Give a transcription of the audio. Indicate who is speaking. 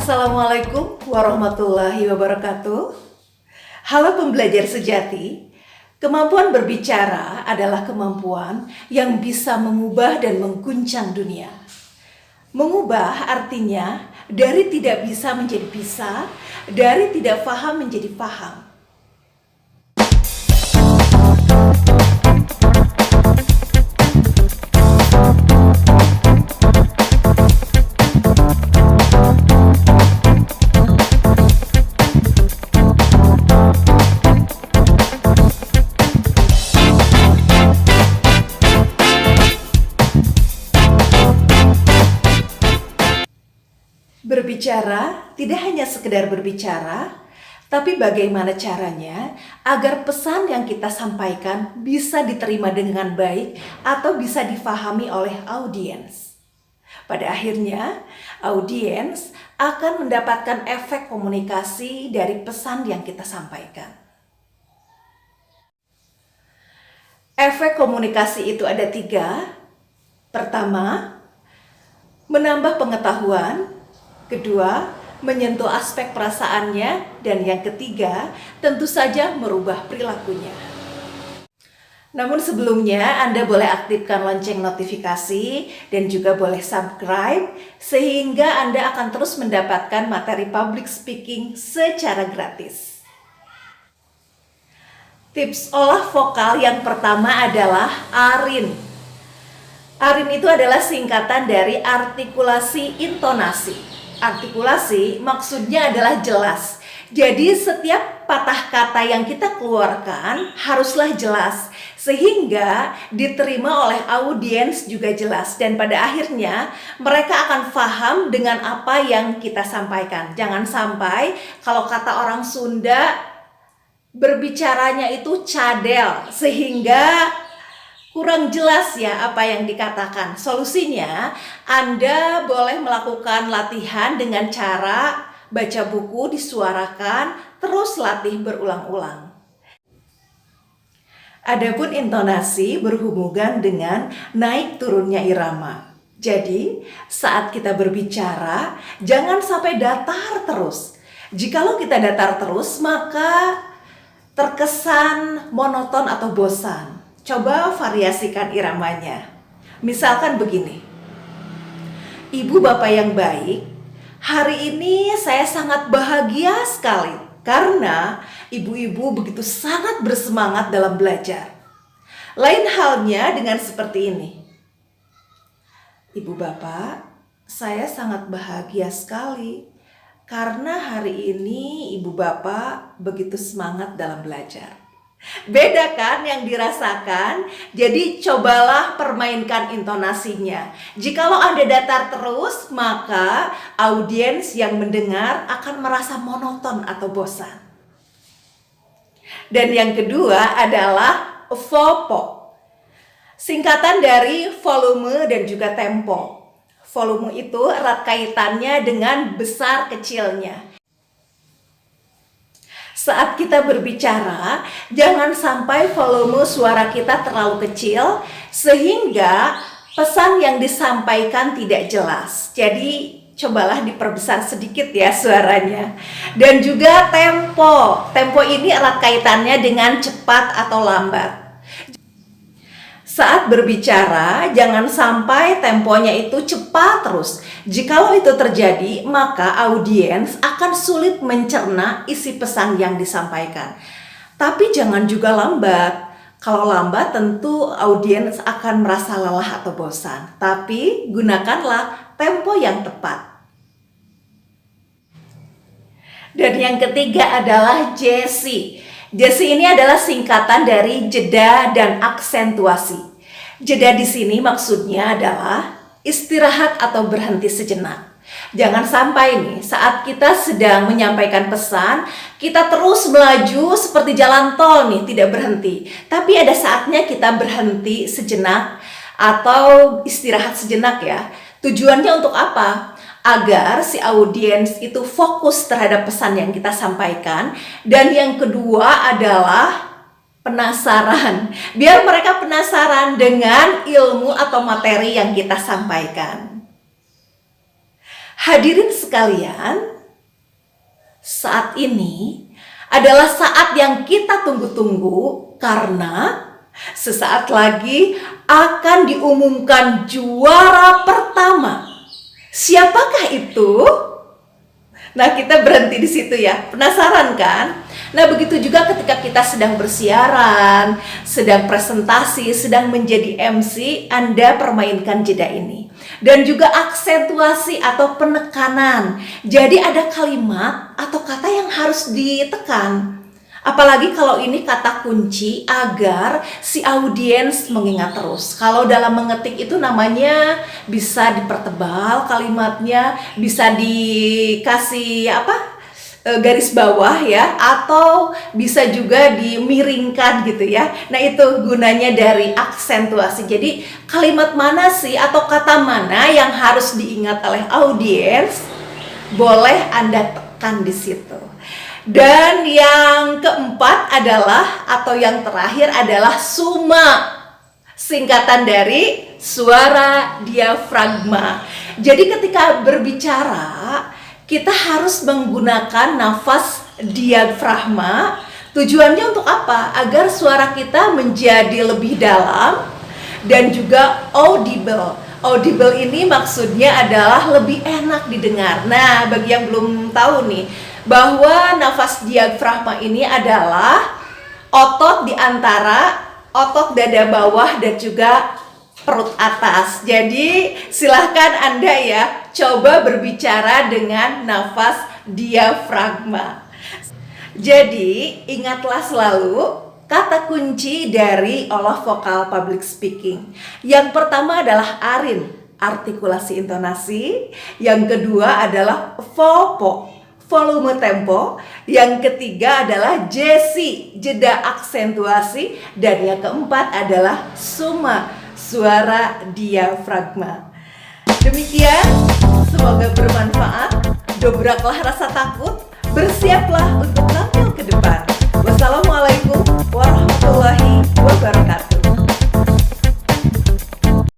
Speaker 1: Assalamualaikum warahmatullahi wabarakatuh. Halo pembelajar sejati, kemampuan berbicara adalah kemampuan yang bisa mengubah dan mengguncang dunia. Mengubah artinya dari tidak bisa menjadi bisa, dari tidak paham menjadi paham. Berbicara tidak hanya sekedar berbicara, tapi bagaimana caranya agar pesan yang kita sampaikan bisa diterima dengan baik atau bisa difahami oleh audiens. Pada akhirnya, audiens akan mendapatkan efek komunikasi dari pesan yang kita sampaikan. Efek komunikasi itu ada 3. Pertama, menambah pengetahuan. Kedua, menyentuh aspek perasaannya. Dan yang ketiga, tentu saja merubah perilakunya. Namun sebelumnya, Anda boleh aktifkan lonceng notifikasi dan juga boleh subscribe sehingga Anda akan terus mendapatkan materi public speaking secara gratis. Tips olah vokal yang pertama adalah ARIN. ARIN itu adalah singkatan dari artikulasi intonasi. Artikulasi maksudnya adalah jelas. Jadi setiap patah kata yang kita keluarkan haruslah jelas sehingga diterima oleh audiens juga jelas dan pada akhirnya mereka akan paham dengan apa yang kita sampaikan. Jangan sampai kalau kata orang Sunda berbicaranya itu cadel sehingga kurang jelas ya apa yang dikatakan. Solusinya, Anda boleh melakukan latihan dengan cara baca buku disuarakan, terus latih berulang-ulang. Adapun intonasi berhubungan dengan naik turunnya irama. Jadi, saat kita berbicara, jangan sampai datar terus. Jikalau kita datar terus, maka terkesan monoton atau bosan. Coba variasikan iramanya. Misalkan begini. Ibu bapak yang baik, hari ini saya sangat bahagia sekali karena ibu-ibu begitu sangat bersemangat dalam belajar. Lain halnya dengan seperti ini. Ibu bapak, saya sangat bahagia sekali karena hari ini ibu bapak begitu semangat dalam belajar. Beda kan yang dirasakan? Jadi cobalah permainkan intonasinya. Jikalau Anda datar terus, maka audiens yang mendengar akan merasa monoton atau bosan. Dan yang kedua adalah VOPO. Singkatan dari volume dan juga tempo. Volume itu erat kaitannya dengan besar kecilnya. Saat kita berbicara, jangan sampai volume suara kita terlalu kecil sehingga pesan yang disampaikan tidak jelas. Jadi cobalah diperbesar sedikit ya suaranya. Dan juga tempo. Tempo ini erat kaitannya dengan cepat atau lambat. Saat berbicara, jangan sampai temponya itu cepat terus. Jikalau itu terjadi, maka audiens akan sulit mencerna isi pesan yang disampaikan. Tapi jangan juga lambat. Kalau lambat tentu audiens akan merasa lelah atau bosan. Tapi gunakanlah tempo yang tepat. Dan yang ketiga adalah JESI. JESI ini adalah singkatan dari jeda dan aksentuasi. Jeda di sini maksudnya adalah istirahat atau berhenti sejenak. Jangan sampai nih saat kita sedang menyampaikan pesan, kita terus melaju seperti jalan tol nih, tidak berhenti. Tapi ada saatnya kita berhenti sejenak atau istirahat sejenak ya. Tujuannya untuk apa? Agar si audiens itu fokus terhadap pesan yang kita sampaikan. Dan yang kedua adalah penasaran. Biar mereka penasaran dengan ilmu atau materi yang kita sampaikan. Hadirin sekalian, Saat ini adalah saat yang kita tunggu-tunggu karena sesaat lagi akan diumumkan juara pertama. Siapakah itu? Nah, kita berhenti di situ ya. Penasaran kan? Nah, begitu juga ketika kita sedang bersiaran, sedang presentasi, sedang menjadi MC, Anda permainkan jeda ini. Dan juga aksentuasi atau penekanan. Jadi ada kalimat atau kata yang harus ditekan. Apalagi kalau ini kata kunci agar si audiens mengingat terus. Kalau dalam mengetik itu namanya bisa dipertebal kalimatnya, bisa dikasih garis bawah ya, atau bisa juga dimiringkan gitu ya. Nah, itu gunanya dari aksentuasi. Jadi kalimat mana sih atau kata mana yang harus diingat oleh audiens, boleh Anda tekan di situ. Dan yang keempat adalah atau yang terakhir adalah suma, singkatan dari suara diafragma. Jadi ketika berbicara kita harus menggunakan nafas diafragma. Tujuannya untuk apa? Agar suara kita menjadi lebih dalam dan juga audible. Audible ini maksudnya adalah lebih enak didengar. Nah, bagi yang belum tahu nih, bahwa nafas diafragma ini adalah otot di antara otot dada bawah dan juga perut atas. Jadi silahkan Anda ya coba berbicara dengan nafas diafragma. Jadi ingatlah selalu kata kunci dari olah vokal public speaking. Yang pertama adalah arin, artikulasi intonasi. Yang kedua adalah vopo, volume tempo. Yang ketiga adalah jesi, jeda aksentuasi. Dan yang keempat adalah suma, suara diafragma. Demikian, semoga bermanfaat. Dobraklah rasa takut, bersiaplah untuk tampil ke depan.